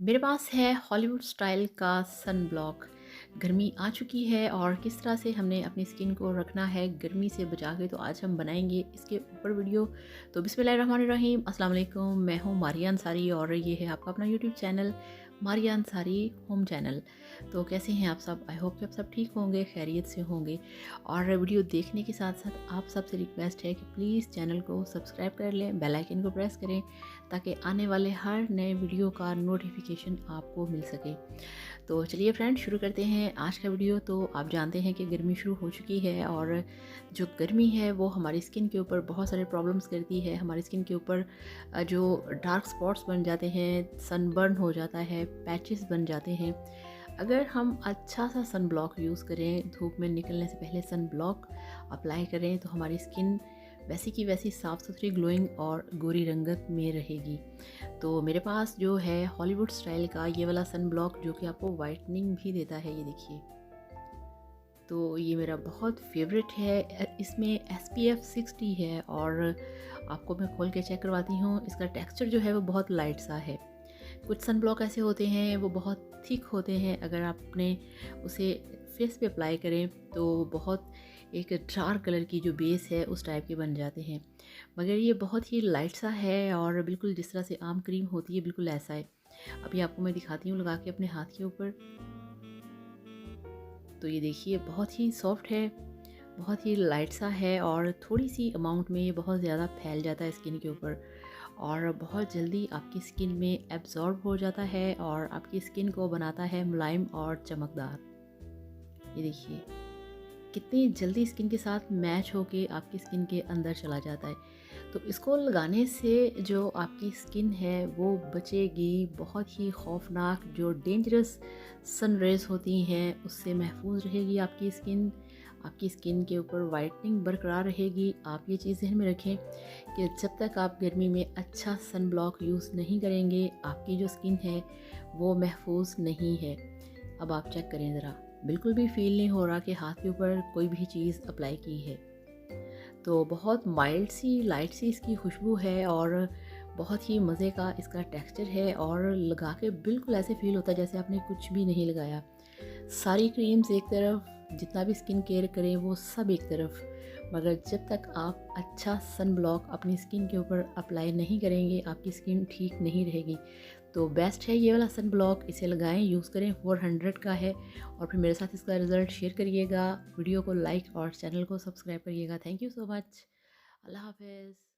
मेरे पास है Hollywood style का सन ब्लॉक। गर्मी आ चुकी है और किस तरह से हमने अपनी स्किन को रखना है गर्मी से बचा के, तो आज हम बनाएंगे इसके ऊपर वीडियो। तो बिस्मिल्लाहिर्रहमानिर्रहीम, अस्सलाम वालेकुम। मैं हूँ मारिया अंसारी और ये है आपका अपना YouTube channel Maria Ansari home channel. तो कैसे हैं आप सब? आई होप कि आप सब ठीक होंगे, खैरियत से होंगे। और वीडियो देखने के साथ साथ आप सबसे रिक्वेस्ट है कि प्लीज़ चैनल को सब्सक्राइब कर लें, बेल आइकन को प्रेस करें ताकि आने वाले हर नए वीडियो का नोटिफिकेशन आपको मिल सके। तो चलिए फ्रेंड, शुरू करते हैं आज का वीडियो। तो आप जानते हैं कि गर्मी शुरू हो चुकी है और जो गर्मी है वो हमारी स्किन के ऊपर बहुत सारे प्रॉब्लम्स करती है। हमारी स्किन के ऊपर जो डार्क स्पॉट्स बन जाते हैं, सनबर्न हो जाता है, पैचेस बन जाते हैं। अगर हम अच्छा सा सन ब्लॉक यूज़ करें, धूप में निकलने से पहले सन ब्लॉक अप्लाई करें, तो हमारी स्किन वैसी की वैसी साफ़ सुथरी, ग्लोइंग और गोरी रंगत में रहेगी। तो मेरे पास जो है हॉलीवुड स्टाइल का ये वाला सन ब्लॉक, जो कि आपको वाइटनिंग भी देता है, ये देखिए। तो ये मेरा बहुत फेवरेट है। इसमें SPF 60 है और आपको मैं खोल के चेक करवाती हूँ। इसका टेक्सचर जो है वो बहुत लाइट सा है। कुछ सन ब्लॉक ऐसे होते हैं वो बहुत थिक होते हैं, अगर आपने उसे फेस पे अप्लाई करें तो बहुत एक डार्क कलर की जो बेस है उस टाइप के बन जाते हैं। मगर ये बहुत ही लाइट सा है और बिल्कुल जिस तरह से आम क्रीम होती है बिल्कुल ऐसा है। अभी आपको मैं दिखाती हूँ लगा के अपने हाथ के ऊपर। तो ये देखिए, बहुत ही सॉफ्ट है, बहुत ही लाइट सा है और थोड़ी सी अमाउंट में ये बहुत ज़्यादा फैल जाता है स्किन के ऊपर और बहुत जल्दी आपकी स्किन में एब्जॉर्ब हो जाता है और आपकी स्किन को बनाता है मुलायम और चमकदार। ये देखिए कितनी जल्दी स्किन के साथ मैच होके आपकी स्किन के अंदर चला जाता है। तो इसको लगाने से जो आपकी स्किन है वो बचेगी बहुत ही खौफनाक, जो डेंजरस सन रेज़ होती हैं उससे महफूज रहेगी आपकी स्किन। आपकी स्किन के ऊपर वाइटनिंग बरकरार रहेगी। आप ये चीज़ ज़हन में रखें कि जब तक आप गर्मी में अच्छा सन ब्लॉक यूज़ नहीं करेंगे, आपकी जो स्किन है वो महफूज नहीं है। अब आप चेक करें ज़रा, बिल्कुल भी फील नहीं हो रहा कि हाथ के ऊपर कोई भी चीज़ अप्लाई की है। तो बहुत माइल्ड सी, लाइट सी इसकी खुशबू है और बहुत ही मज़े का इसका टेक्सचर है और लगा के बिल्कुल ऐसे फ़ील होता है जैसे आपने कुछ भी नहीं लगाया। सारी क्रीम्स एक तरफ, जितना भी स्किन केयर करें वो सब एक तरफ, मगर जब तक आप अच्छा सन ब्लॉक अपनी स्किन के ऊपर अप्लाई नहीं करेंगे आपकी स्किन ठीक नहीं रहेगी। तो बेस्ट है ये वाला सन ब्लॉक, इसे लगाएं, यूज़ करें। 400 का है और फिर मेरे साथ इसका रिज़ल्ट शेयर करिएगा। वीडियो को लाइक और चैनल को सब्सक्राइब करिएगा। Thank you so much. अल्लाह हाफ़िज़।